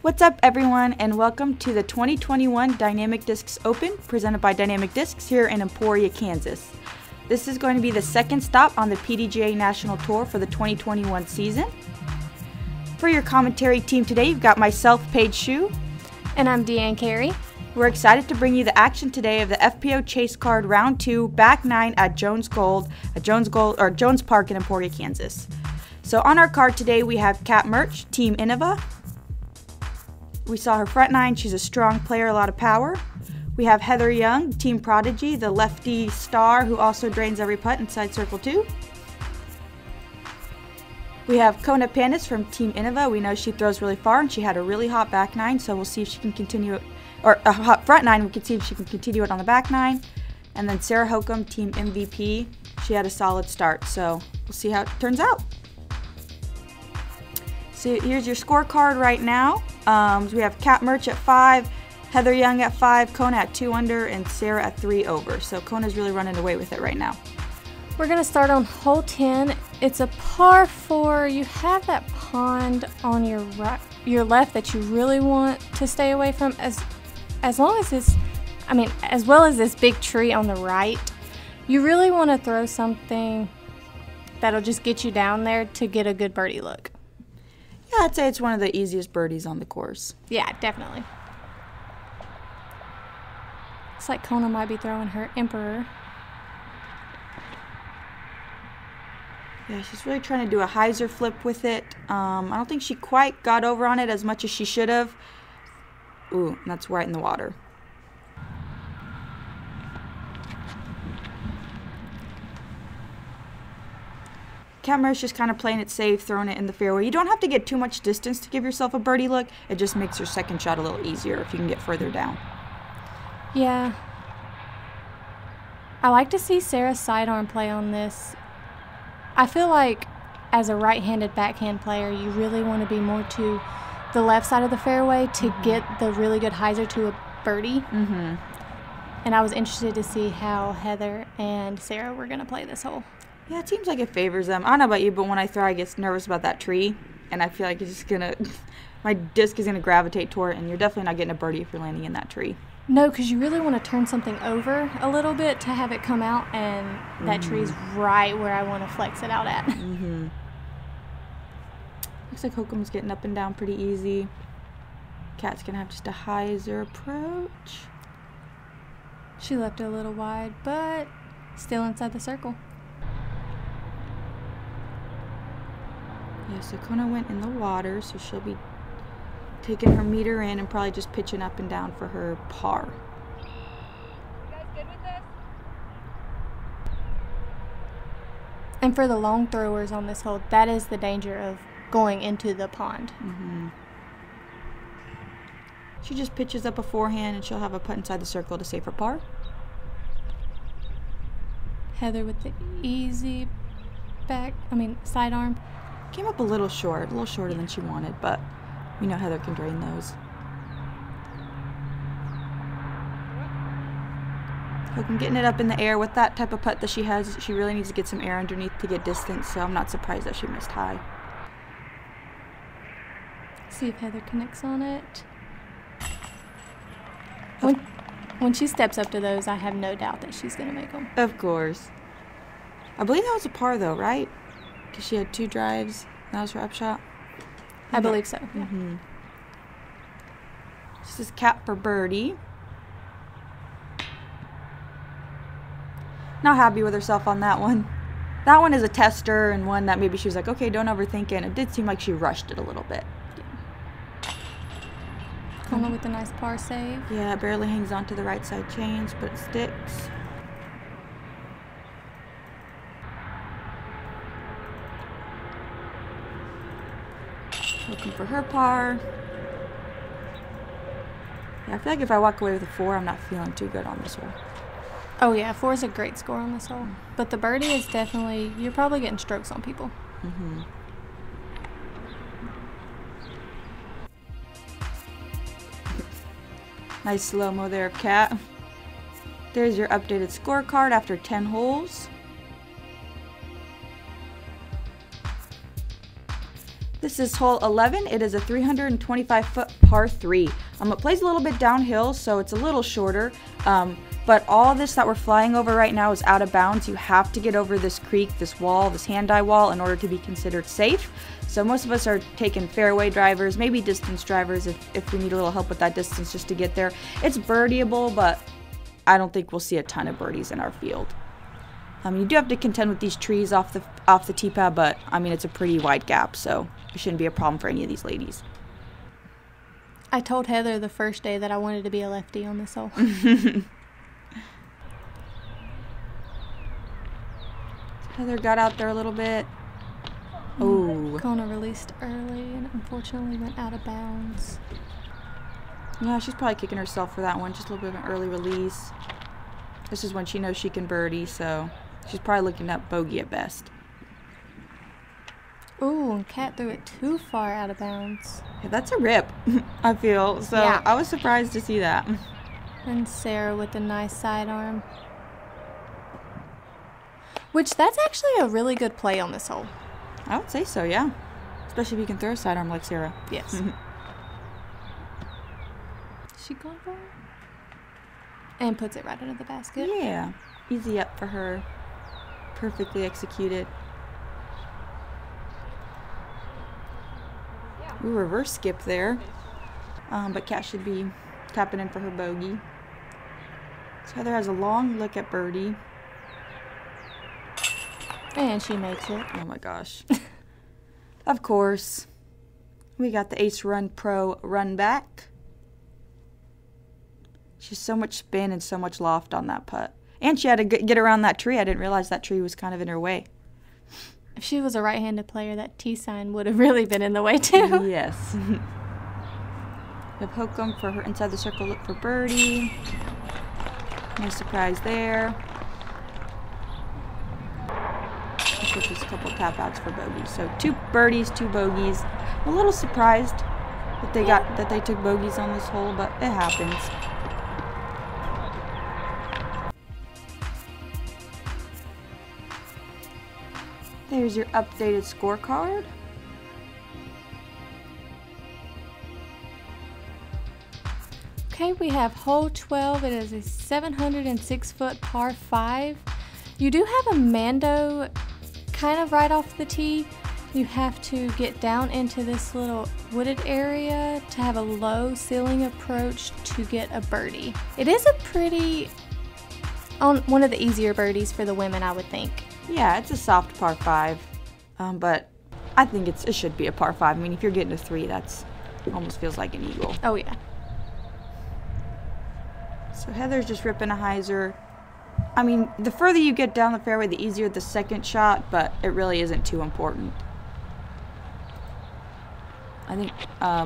What's up everyone, and welcome to the 2021 Dynamic Discs Open presented by Dynamic Discs here in Emporia, Kansas. This is going to be the second stop on the PDGA National Tour for the 2021 season. For your commentary team today, you've got myself, Paige Shue. And I'm Deanne Carey. We're excited to bring you the action today of the FPO Chase Card Round 2, Back 9 at Jones Park in Emporia, Kansas. So on our card today, we have Mertsch, Team Innova. We saw her front nine. She's a strong player, a lot of power. We have Heather Young, Team Prodigy, the lefty star who also drains every putt inside circle 2. We have Kona Panis from Team Innova. We know she throws really far and she had a really hot back nine, so we'll see if she can continue it, or a hot front nine. We can see if she can continue it on the back nine. And then Sarah Hokom, Team MVP. She had a solid start, so we'll see how it turns out. So here's your scorecard right now. We have Mertsch at 5, Heather Young at 5, Kona at 2 under, and Sarah at 3 over. So Kona's really running away with it right now. We're going to start on hole 10. It's a par 4. You have that pond on your right, your left that you really want to stay away from, as well as this big tree on the right. You really want to throw something that'll just get you down there to get a good birdie look. Yeah, I'd say it's one of the easiest birdies on the course. Yeah, definitely. It's like Kona might be throwing her Emperor. Yeah, she's really trying to do a hyzer flip with it. I don't think she quite got over on it as much as she should have. Ooh, that's right in the water. Mertsch just kind of playing it safe, throwing it in the fairway. You don't have to get too much distance to give yourself a birdie look. It just makes your second shot a little easier if you can get further down. Yeah. I like to see Sarah's sidearm play on this. I feel like as a right-handed backhand player, you really want to be more to the left side of the fairway to get the really good hyzer to a birdie. And I was interested to see how Heather and Sarah were going to play this hole. Yeah, it seems like it favors them. I don't know about you, but when I throw, I get nervous about that tree, and I feel like it's just gonna, my disc is gonna gravitate toward it, and you're definitely not getting a birdie if you're landing in that tree. No, because you really want to turn something over a little bit to have it come out, and that tree's right where I want to flex it out at. Looks like Hokom's getting up and down pretty easy. Kat's gonna have just a hyzer approach. She left it a little wide, but still inside the circle. Yeah, so Kona went in the water, so she'll be taking her meter in and probably just pitching up and down for her par. You guys good with this? And for the long throwers on this hole, that is the danger of going into the pond. She just pitches up a forehand and she'll have a putt inside the circle to save her par. Heather with the easy sidearm. Came up a little shorter than she wanted, but we know Heather can drain those. Hokom getting it up in the air. With that type of putt that she has, she really needs to get some air underneath to get distance, so I'm not surprised that she missed high. See if Heather connects on it. When she steps up to those, I have no doubt that she's going to make them. Of course. I believe that was a par though, right? Because she had 2 drives. That was her upshot. I believe so. This is Kat for birdie. Not happy with herself on that one. That one is a tester and one that maybe she was like, okay, don't overthink it. It did seem like she rushed it a little bit. Kona with a nice par save. Yeah, it barely hangs on to the right side chains, but it sticks. Looking for her par. Yeah, I feel like if I walk away with a 4, I'm not feeling too good on this one. Oh yeah, 4 is a great score on this hole. But the birdie is definitely, you're probably getting strokes on people. Nice slow-mo there, Kat. There's your updated scorecard after 10 holes. This is hole 11. It is a 325-foot par 3. It plays a little bit downhill, so it's a little shorter. But all this that we're flying over right now is out of bounds. You have to get over this creek, this wall, this hand-eye wall in order to be considered safe. So most of us are taking fairway drivers, maybe distance drivers if we need a little help with that distance just to get there. It's birdieable, but I don't think we'll see a ton of birdies in our field. You do have to contend with these trees off the tee pad, but I mean it's a pretty wide gap, so it shouldn't be a problem for any of these ladies. I told Heather the first day that I wanted to be a lefty on this hole. Heather got out there a little bit. Oh. Kona released early and unfortunately went out of bounds. Yeah, she's probably kicking herself for that one. Just a little bit of an early release. This is when she knows she can birdie, so she's probably looking at bogey at best. Ooh, and Kat threw it too far out of bounds. Yeah, that's a rip, I feel. So yeah. I was surprised to see that. And Sarah with a nice sidearm. Which, that's actually a really good play on this hole. I would say so, yeah. Especially if you can throw a sidearm like Sarah. Yes. She gone for it? And puts it right under the basket. Yeah. Easy up for her. Perfectly executed. Ooh, reverse skip there. But Kat should be tapping in for her bogey. So Heather has a long look at birdie. And she makes it. Oh my gosh. Of course. We got the Ace Run Pro run back. She's so much spin and so much loft on that putt. And she had to get around that tree. I didn't realize that tree was kind of in her way. If she was a right-handed player, that T sign would have really been in the way too. Yes. We have Hokom for her inside the circle look for birdie. No surprise there. Which is a couple tap outs for bogeys. So 2 birdies, 2 bogeys. I'm a little surprised that they took bogeys on this hole, but it happens. There's your updated scorecard. Okay, we have hole 12. It is a 706-foot par 5. You do have a Mando kind of right off the tee. You have to get down into this little wooded area to have a low ceiling approach to get a birdie. It is a pretty, one of the easier birdies for the women, I would think. Yeah, it's a soft par 5, but I think it should be a par 5. I mean, if you're getting a 3, that's almost feels like an eagle. Oh yeah. So Heather's just ripping a hyzer. I mean, the further you get down the fairway, the easier the second shot, but it really isn't too important. I think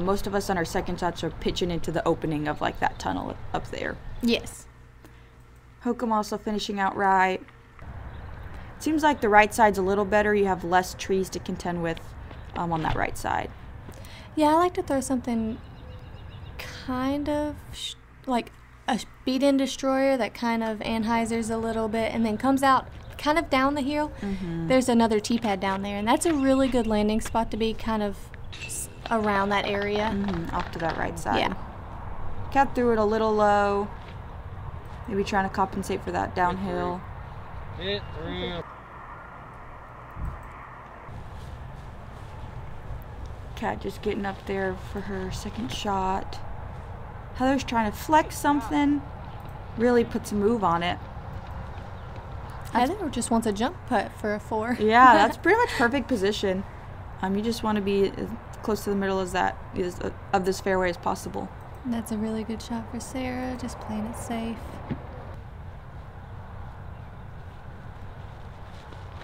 most of us on our second shots are pitching into the opening of like that tunnel up there. Yes. Hokom also finishing out right. It seems like the right side's a little better. You have less trees to contend with on that right side. Yeah, I like to throw something kind of like a beat-in destroyer that kind of anhyzers a little bit and then comes out kind of down the hill. There's another tee pad down there, and that's a really good landing spot to be kind of around that area. Off to that right side. Yeah. Kat threw it a little low. Maybe trying to compensate for that downhill. Kat just getting up there for her second shot. Heather's trying to flex something, really puts a move on it. Heather just wants a jump putt for a 4. Yeah, that's pretty much perfect position. You just want to be as close to the middle as that is of this fairway as possible. That's a really good shot for Sarah, just playing it safe.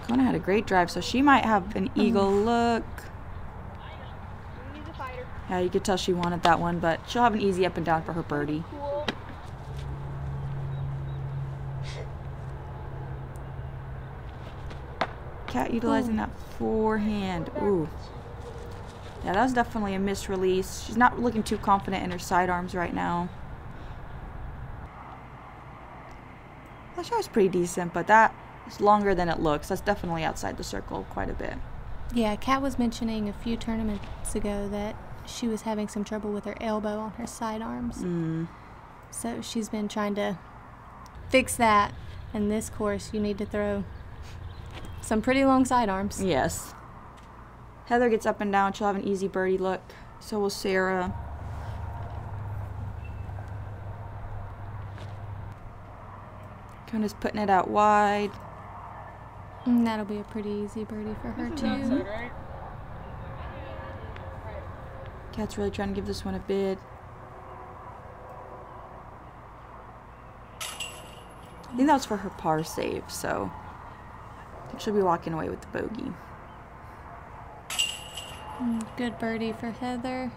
Kona had a great drive, so she might have an eagle look. Yeah, you could tell she wanted that one, but she'll have an easy up and down for her birdie. Cool. Kat utilizing that forehand. Ooh. Yeah, that was definitely a misrelease. She's not looking too confident in her sidearms right now. That shot was pretty decent, but that is longer than it looks. That's definitely outside the circle quite a bit. Yeah, Kat was mentioning a few tournaments ago that she was having some trouble with her elbow on her sidearms. So she's been trying to fix that. And this course, you need to throw some pretty long sidearms. Yes. Heather gets up and down. She'll have an easy birdie look. So will Sarah. Kona's putting it out wide. And that'll be a pretty easy birdie for her, too. Kat's really trying to give this one a bid. I think that was for her par save, so I think she'll be walking away with the bogey. Good birdie for Heather.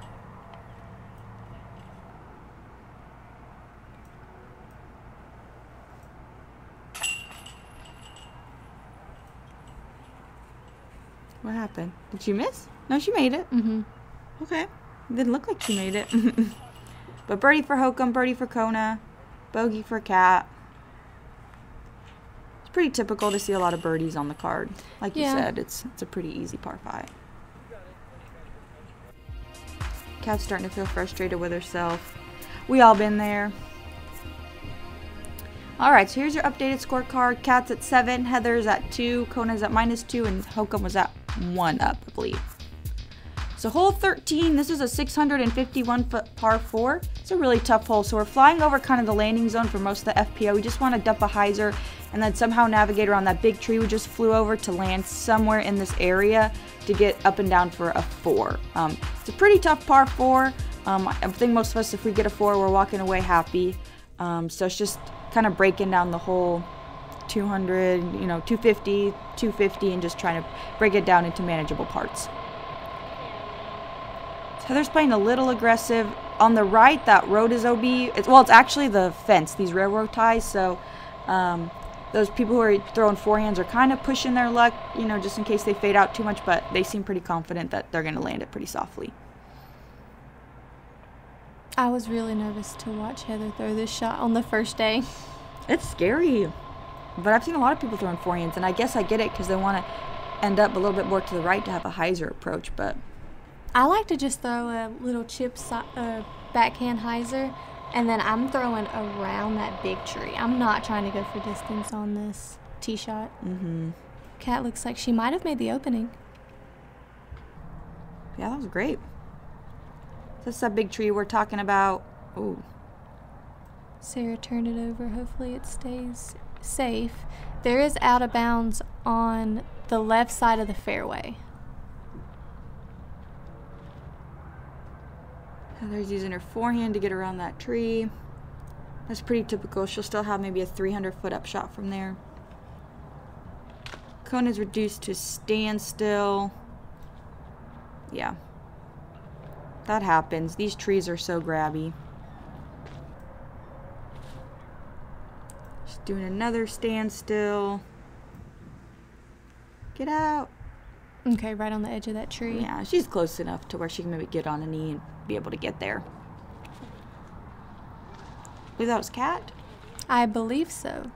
What happened? Did she miss? No, she made it. Okay. Didn't look like she made it. But birdie for Hokom, birdie for Kona, bogey for Kat. It's pretty typical to see a lot of birdies on the card. Like you said, it's a pretty easy par 5. Kat's starting to feel frustrated with herself. We all been there. Alright, so here's your updated scorecard. Kat's at 7, Heather's at 2, Kona's at -2, and Hokom was at 1 up, I believe. So hole 13, this is a 651-foot par 4. It's a really tough hole. So we're flying over kind of the landing zone for most of the FPO. We just want to dump a hyzer and then somehow navigate around that big tree we just flew over to land somewhere in this area to get up and down for a 4. It's a pretty tough par 4. I think most of us, if we get a 4, we're walking away happy. So it's just kind of breaking down the whole 200, 250, 250, and just trying to break it down into manageable parts. Heather's playing a little aggressive. On the right, that road is OB. It's actually the fence, these railroad ties. So those people who are throwing forehands are kind of pushing their luck, just in case they fade out too much. But they seem pretty confident that they're going to land it pretty softly. I was really nervous to watch Heather throw this shot on the first day. It's scary. But I've seen a lot of people throwing forehands, and I guess I get it because they want to end up a little bit more to the right to have a hyzer approach. But I like to just throw a little chip backhand hyzer, and then I'm throwing around that big tree. I'm not trying to go for distance on this tee shot. Kat looks like she might have made the opening. Yeah, that was great. That's that big tree we're talking about. Ooh. Sarah turned it over. Hopefully it stays safe. There is out of bounds on the left side of the fairway. Heather's using her forehand to get around that tree. That's pretty typical. She'll still have maybe a 300-foot up shot from there. Kona's reduced to standstill. Yeah. That happens. These trees are so grabby. Just doing another standstill. Get out. Okay, right on the edge of that tree. Yeah, she's close enough to where she can maybe get on a knee and be able to get there. I believe that was Kat? I believe so.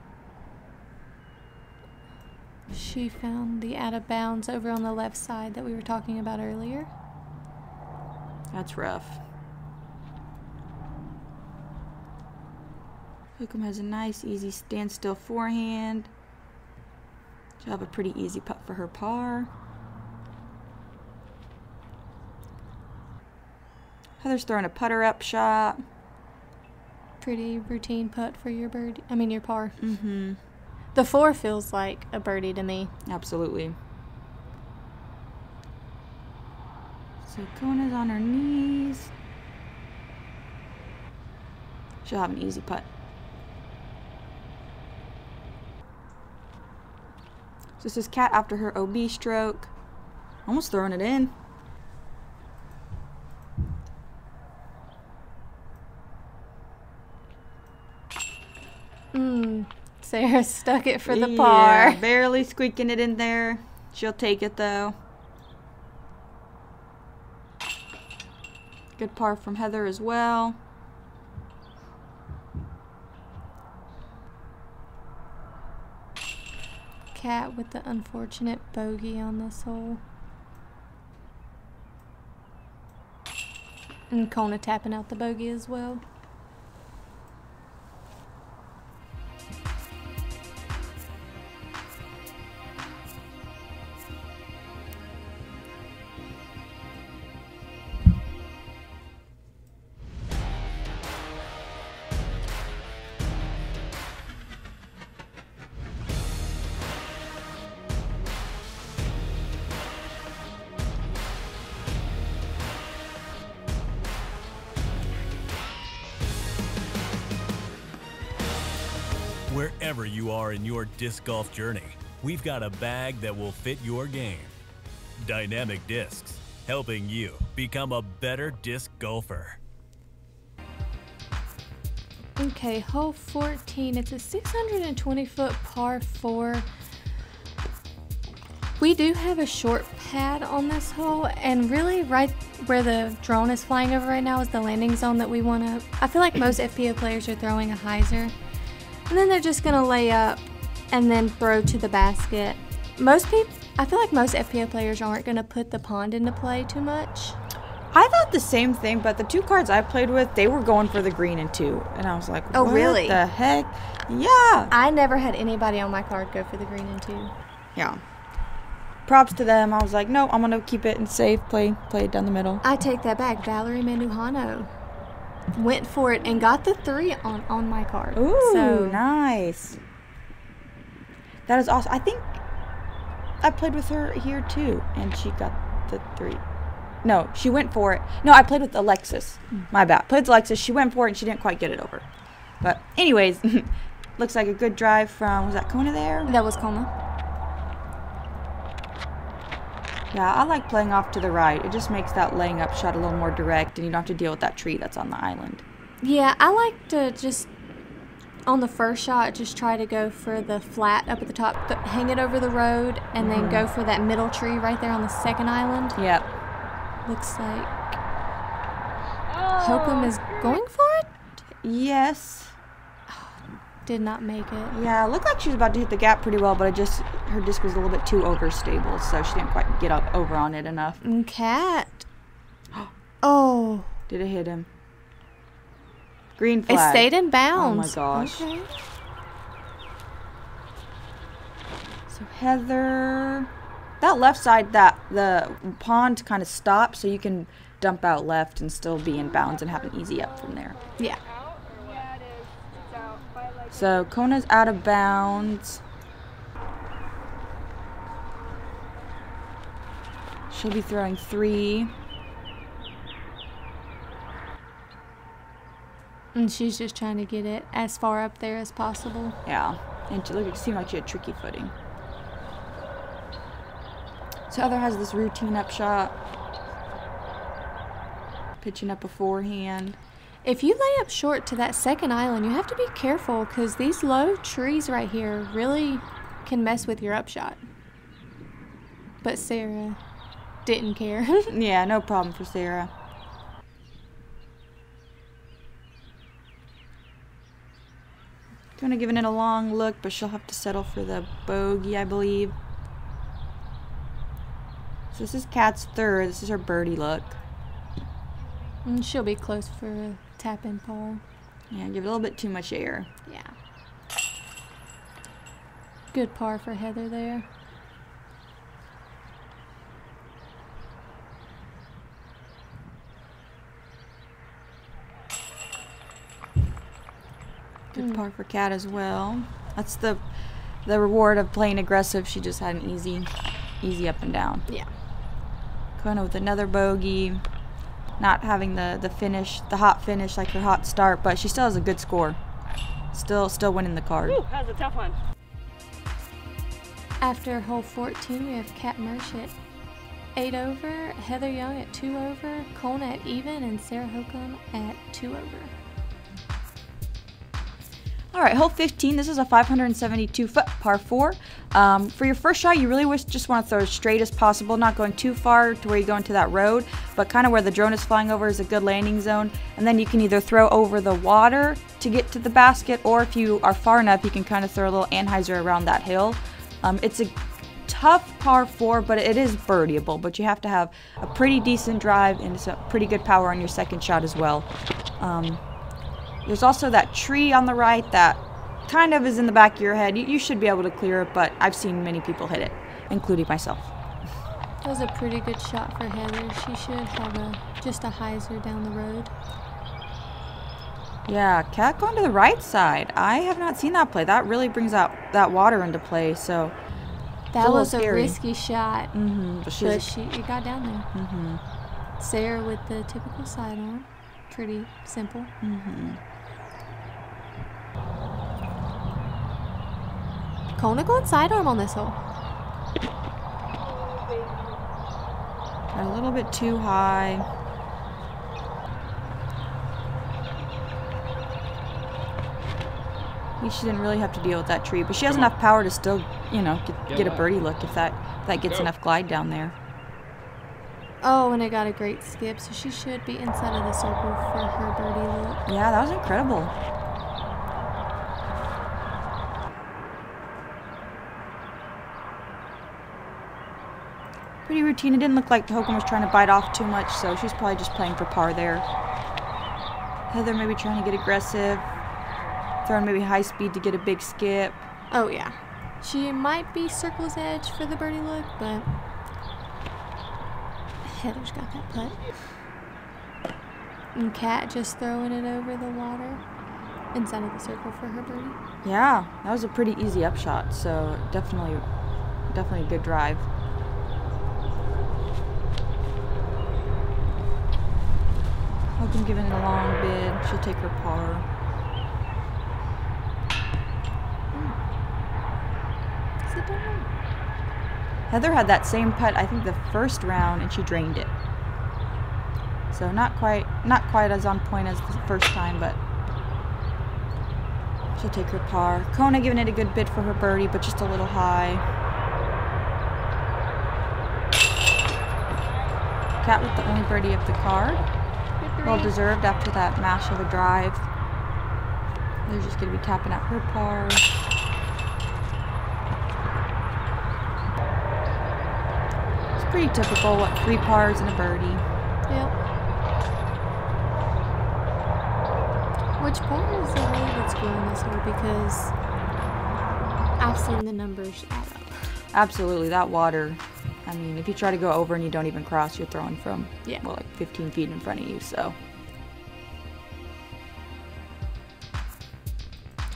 She found the out of bounds over on the left side that we were talking about earlier. That's rough. Hokom has a nice, easy standstill forehand. She'll have a pretty easy putt for her par. Heather's throwing a putter up shot. Pretty routine putt for your birdie. I mean your par. The 4 feels like a birdie to me. Absolutely. So Kona's on her knees. She'll have an easy putt. So this is Kat after her OB stroke. Almost throwing it in. Sarah stuck it for the par. Yeah, barely squeaking it in there. She'll take it though. Good par from Heather as well. Kat with the unfortunate bogey on this hole. And Kona tapping out the bogey as well. Wherever you are in your disc golf journey, we've got a bag that will fit your game. Dynamic Discs, helping you become a better disc golfer. Okay, hole 14. It's a 620-foot par 4. We do have a short pad on this hole, and really right where the drone is flying over right now is the landing zone that we want to... I feel like most FPO players are throwing a hyzer, and then they're just going to lay up and then throw to the basket. I feel like most FPO players aren't going to put the pond into play too much. I thought the same thing, but the 2 cards I played with, they were going for the green and 2. And I was like, oh, what really? the heck? Yeah. I never had anybody on my card go for the green and 2. Yeah. Props to them. I was like, no, I'm going to keep it and safe, play it down the middle. I take that back. Valerie Manduhano went for it and got the 3 on my card. Ooh, so nice. That is awesome. I think I played with her here too, and she got the 3. No, she went for it. No, I played with Alexis. My bad. Played with Alexis. She went for it, and she didn't quite get it over. But anyways, looks like a good drive from, was that Kona there? That was Kona. Yeah, I like playing off to the right. It just makes that laying up shot a little more direct, and you don't have to deal with that tree that's on the island. Yeah, I like to just, on the first shot, just try to go for the flat up at the top, hang it over the road, and then go for that middle tree right there on the second island. Yep. Looks like Hokom is going for it? Yes. Did not make it. Yeah, it looked like she was about to hit the gap pretty well, but her disc was a little bit too overstable, so she didn't quite get up over on it enough. And Cat. Oh. Did it hit him? Green flag. It stayed in bounds. Oh my gosh. Okay. So Heather, that left side, the pond kind of stops, so you can dump out left and still be in bounds and have an easy up from there. Yeah. Yeah, it is. It's out by like. So Kona's out of bounds. She'll be throwing 3. And she's just trying to get it as far up there as possible. Yeah, and it seemed like she had tricky footing. So Heather has this routine up shot, pitching up a forehand. If you lay up short to that second island, you have to be careful because these low trees right here really can mess with your upshot. But Sarah didn't care. Yeah, no problem for Sarah. Kind of giving it a long look, but she'll have to settle for the bogey, I believe. So this is Kat's 3rd. This is her birdie look. And she'll be close for a tap-in par. Yeah, give it a little bit too much air. Yeah. Good par for Heather there. Good par for Kat as well. That's the reward of playing aggressive. She just had an easy up and down. Yeah. Kona with another bogey. Not having the finish, the hot finish like her hot start, but she still has a good score. Still winning the card. Ooh, that was a tough one. After hole 14, we have Kat Mertsch at 8 over, Heather Young at 2 over, Kona at even, and Sarah Hokom at 2 over. All right, hole 15. This is a 572-foot par 4. For your first shot, you really just want to throw as straight as possible, not going too far to where you go into that road, but kind of where the drone is flying over is a good landing zone. And then you can either throw over the water to get to the basket, or if you are far enough, you can kind of throw a little anhyzer around that hill. It's a tough par 4, but it is birdieable. But you have to have a pretty decent drive and some pretty good power on your second shot as well. There's also that tree on the right that kind of is in the back of your head. You should be able to clear it, but I've seen many people hit it, including myself. That was a pretty good shot for Heather. She should have just a hyzer down the road. Yeah, Cat going to the right side. I have not seen that play. That really brings out that water into play, so that was a risky shot, but it got down there. Sarah with the typical sidearm. Pretty simple. Kona going sidearm on this hole. Got a little bit too high. She didn't really have to deal with that tree, but she has enough power to still, you know, get a birdie look if that gets enough glide down there. Oh, and it got a great skip, so she should be inside of the circle for her birdie look. Yeah, that was incredible. Pretty routine. It didn't look like Hokom was trying to bite off too much, so she's probably just playing for par there. Heather maybe trying to get aggressive. Throwing maybe high speed to get a big skip. Oh, yeah. She might be circle's edge for the birdie look, but Heather's got that putt. And Kat just throwing it over the water inside of the circle for her birdie. Yeah, that was a pretty easy upshot, so definitely a good drive. Hokom giving it a long bid. She'll take her par. Heather had that same putt, I think, the first round, and she drained it. So not quite as on point as the first time, but she'll take her par. Kona giving it a good bid for her birdie, but just a little high. Cat with the only birdie of the card. Well deserved after that mash of a drive. They're just going to be tapping out her par. Pretty typical, what, 3 pars and a birdie. Yep. Which par is the way that's going this hole, because I've seen the numbers add up. Absolutely, that water. I mean, if you try to go over and you don't even cross, you're throwing from, well, like 15 feet in front of you, so.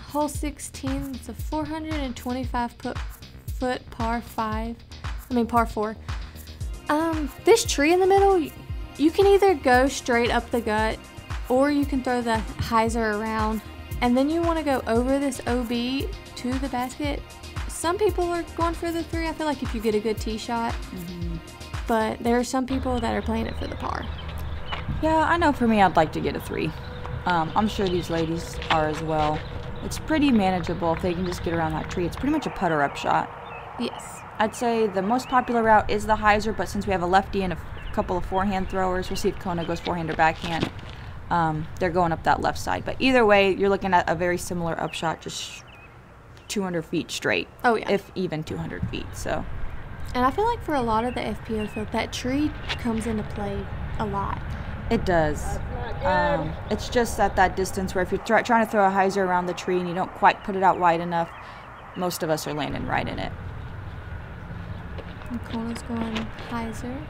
Hole 16, it's a 425 foot par 4. This tree in the middle, you can either go straight up the gut or you can throw the hyzer around, and then you want to go over this OB to the basket. Some people are going for the 3, I feel like, if you get a good tee shot, but there are some people that are playing it for the par. Yeah, I know for me I'd like to get a 3. I'm sure these ladies are as well. It's pretty manageable if they can just get around that tree. It's pretty much a putter up shot. Yes. I'd say the most popular route is the hyzer, but since we have a lefty and a couple of forehand throwers, we'll see if Kona goes forehand or backhand. They're going up that left side. But either way, you're looking at a very similar upshot, just 200 feet straight. Oh, yeah. If even 200 feet, so. And I feel like for a lot of the FPO field, that tree comes into play a lot. It does. It's just at that distance where if you're trying to throw a hyzer around the tree and you don't quite put it out wide enough, most of us are landing right in it. And Kona's going hyzer.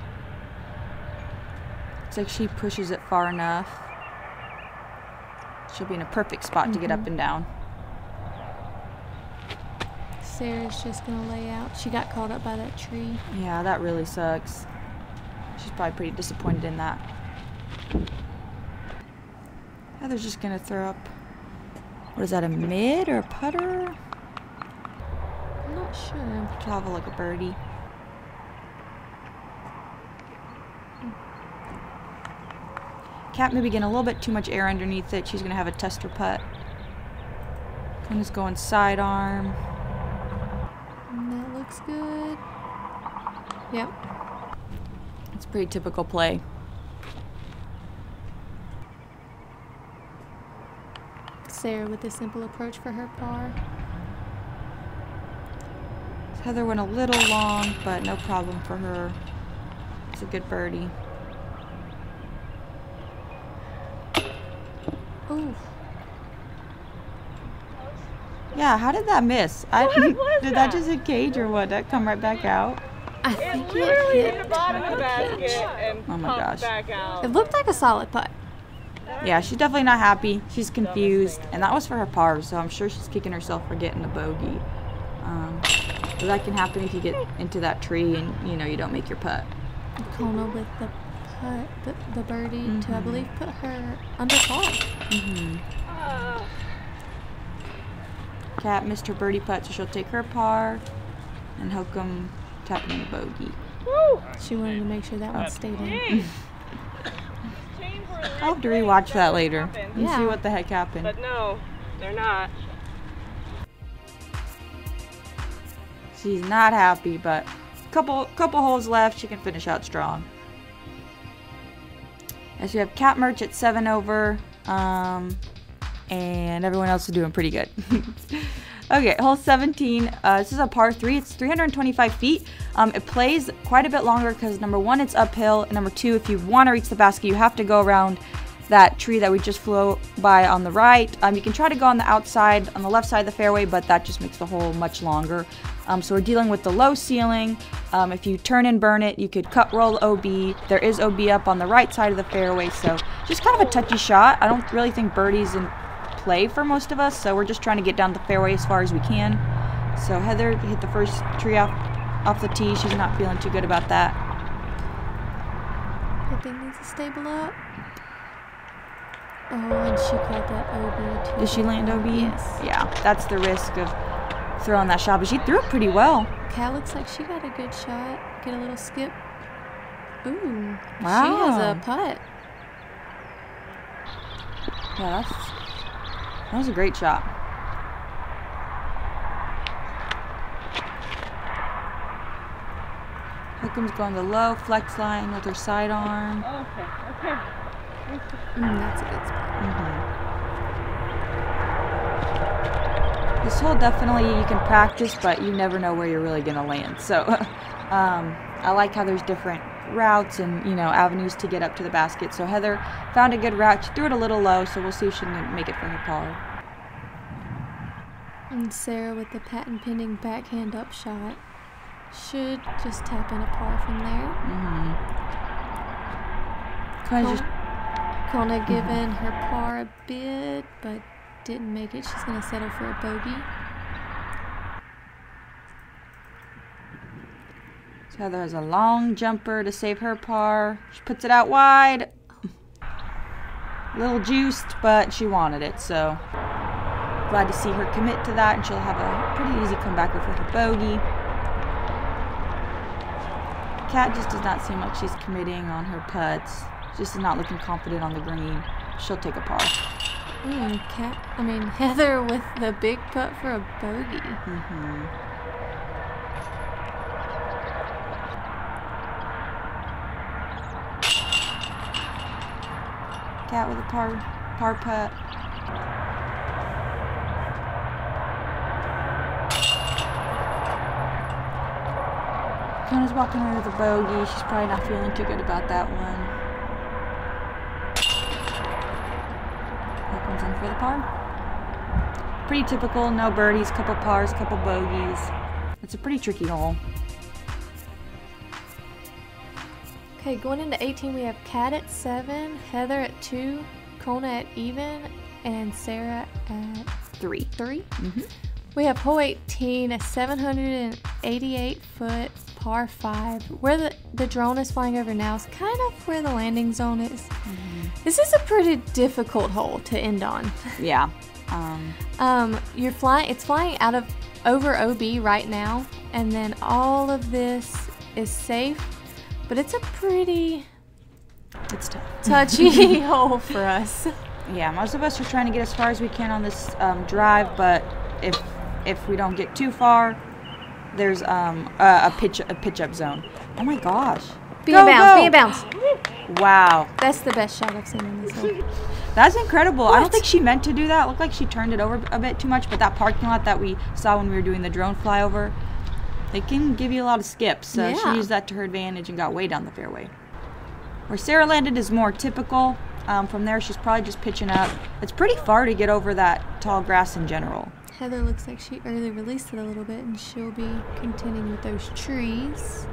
Looks like she pushes it far enough. She'll be in a perfect spot to get up and down. Sarah's just going to lay out. She got caught up by that tree. Yeah, that really sucks. She's probably pretty disappointed in that. Heather's just going to throw up. What is that, a mid or a putter? I'm not sure. She'll have a look at birdie. Cat maybe getting a little bit too much air underneath it. She's going to have a tester putt. Kona's going sidearm. And that looks good. Yep. It's a pretty typical play. Sarah with a simple approach for her par. Heather went a little long, but no problem for her. It's a good birdie. Ooh. Yeah, how did that miss? Did that just hit cage or what? Did that come right back out? I think it Literally hit in the bottom of the basket and Oh my popped gosh. back out. It looked like a solid putt. Yeah, she's definitely not happy. She's confused, and that was for her par, so I'm sure she's kicking herself for getting a bogey. But that can happen if you get into that tree and you don't make your putt. Kona with the putt, the birdie to, I believe, put her under par. Kat missed her birdie putt, so she'll take her par, and Hokom tapping in the bogey. Woo! She wanted to make sure that one stayed in. I'll have to rewatch that later and Yeah. see what the heck happened. But no, they're not. She's not happy, but couple holes left. She can finish out strong. As we have Kat Mertsch at 7 over, and everyone else is doing pretty good. Okay, hole 17. This is a par 3. It's 325 feet. It plays quite a bit longer because number 1, it's uphill, and number 2, if you want to reach the basket, you have to go around that tree that we just flew by on the right. You can try to go on the outside, on the left side of the fairway, but that just makes the hole much longer. So we're dealing with the low ceiling. If you turn and burn it, you could cut roll OB. There is OB up on the right side of the fairway, so just kind of a touchy shot. I don't really think birdie's in play for most of us, so we're just trying to get down the fairway as far as we can. So Heather hit the first tree off the tee. She's not feeling too good about that. The thing needs to stable up. Oh, and she caught that OB too. Did she land OB? Yes. Yeah, that's the risk of throwing that shot, but she threw it pretty well. Kat looks like she got a good shot. Get a little skip. Ooh. Wow. She has a putt. Yeah, that was a great shot. Hokom's going the low flex line with her sidearm. Okay. That's a good spot. This hole definitely you can practice, but you never know where you're really going to land. So I like how there's different routes and avenues to get up to the basket. So Heather found a good route. She threw it a little low, so we'll see if she can make it for her par. And Sarah with the patent pending backhand up shot should just tap in a par from there. Kona given her par a bid, but didn't make it. She's going to settle for a bogey. So Heather has a long jumper to save her par. She puts it out wide. A little juiced, but she wanted it, so glad to see her commit to that, and she'll have a pretty easy comebacker for her bogey. Kat just does not seem like she's committing on her putts. She just is not looking confident on the green. She'll take a par. Heather with the big putt for a bogey. Kat with a par putt. Kona's walking away with a bogey. She's probably not feeling too good about that one. Hokom's in for the par. Pretty typical, no birdies, couple pars, couple bogeys. It's a pretty tricky hole. Okay, going into 18, we have Kat at 7, Heather at 2, Kona at even, and Sarah at 3. 3. We have hole 18, a 788-foot par 5. Where the drone is flying over now is kind of where the landing zone is. This is a pretty difficult hole to end on. Yeah. It's flying out of over OB right now, and then all of this is safe, but it's a pretty It's tough. touchy hole for us. Yeah, most of us are trying to get as far as we can on this drive, but if we don't get too far, there's a pitch up zone. Oh my gosh. Be in bounds. Wow. That's the best shot I've seen in this hole. That's incredible. I don't think she meant to do that. It looked like she turned it over a bit too much, but that parking lot that we saw when we were doing the drone flyover, it can give you a lot of skips. So Yeah. she used that to her advantage and got way down the fairway. Where Sarah landed is more typical. From there, she's probably just pitching up. It's pretty far to get over that tall grass in general. Heather looks like she early released it a little bit, and she'll be contending with those trees.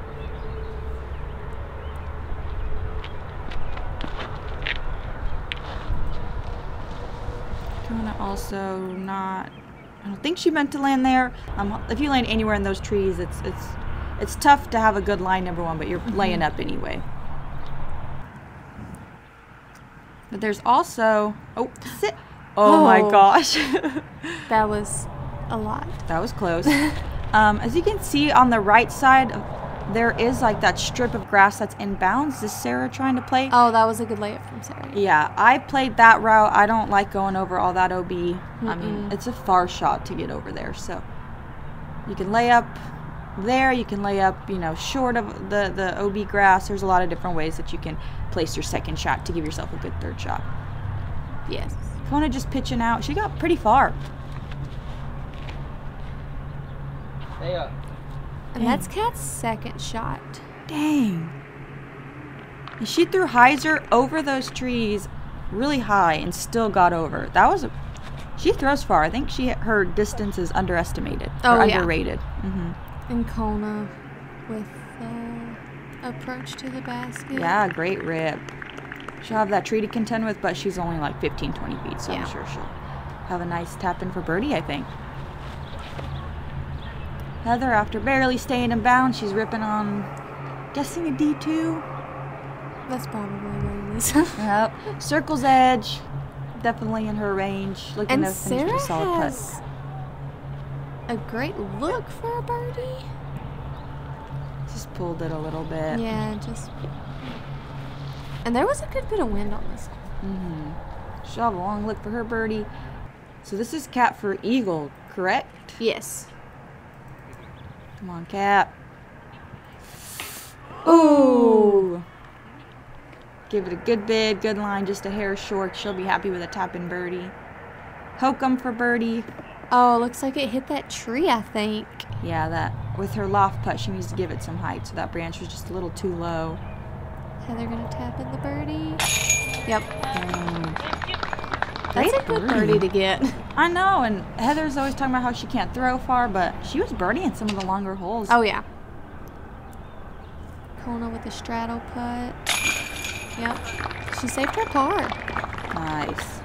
Kona also not. I don't think she meant to land there. If you land anywhere in those trees, it's tough to have a good line, number one, but you're laying up anyway. But there's also oh my gosh. That was a lot. That was close. As you can see on the right side, there is like that strip of grass that's in bounds. Is Sarah trying to play? Oh, that was a good layup from Sarah. Yeah, I played that route. I don't like going over all that OB. I mean, it's a far shot to get over there. So you can lay up there. You can lay up, short of the OB grass. There's a lot of different ways that you can place your second shot to give yourself a good third shot. Yes. Kona just pitching out. She got pretty far. Stay up. And that's Kat's second shot. Dang. And she threw hyzer over those trees really high and still got over. She throws far. I think her distance is underestimated or underrated. And Kona with approach to the basket. Yeah, great rip. She'll have that tree to contend with, but she's only like 15, 20 feet, so I'm sure she'll have a nice tap in for birdie, I think. Heather, after barely staying in bounds, she's ripping on, guessing a D2. That's probably what it is. Yep. Circle's edge, definitely in her range. Looking And to finish with Sarah a solid putt. has a great look for a birdie. Just pulled it a little bit. Yeah, just. And there was a good bit of wind on this. She'll have a long look for her birdie. So this is Kat for eagle, correct? Yes. Come on, Kat. Ooh. Give it a good bid, good line, just a hair short. She'll be happy with a tap-in birdie. Hokom for birdie. Oh, looks like it hit that tree, I think. Yeah, that with her loft putt, she needs to give it some height, so that branch was just a little too low. Heather gonna tap in the birdie. Yep. That's Great a good birdie to get. I know, and Heather's always talking about how she can't throw far, but she was birdieing some of the longer holes. Oh, yeah. Kona with the straddle putt. Yep. She saved her par. Nice.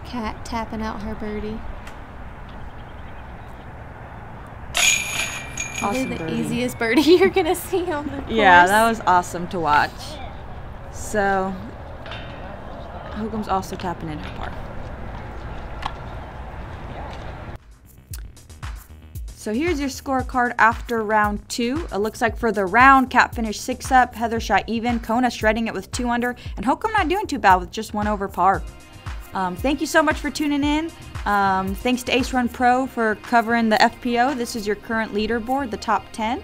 Kat tapping out her birdie. Probably Awesome the birdie. easiest birdie you're gonna see on the course. Yeah, that was awesome to watch. So, Hokom's also tapping in her par. So here's your scorecard after round 2. It looks like for the round, Kat finished 6 up, Heather shot even, Kona shredding it with 2 under, and Hokom not doing too bad with just 1 over par. Thank you so much for tuning in. Thanks to Ace Run Pro for covering the FPO. This is your current leaderboard, the top 10.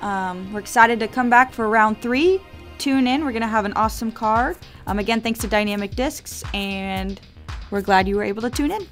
We're excited to come back for round 3. Tune in. We're going to have an awesome card. Again, thanks to Dynamic Discs, and we're glad you were able to tune in.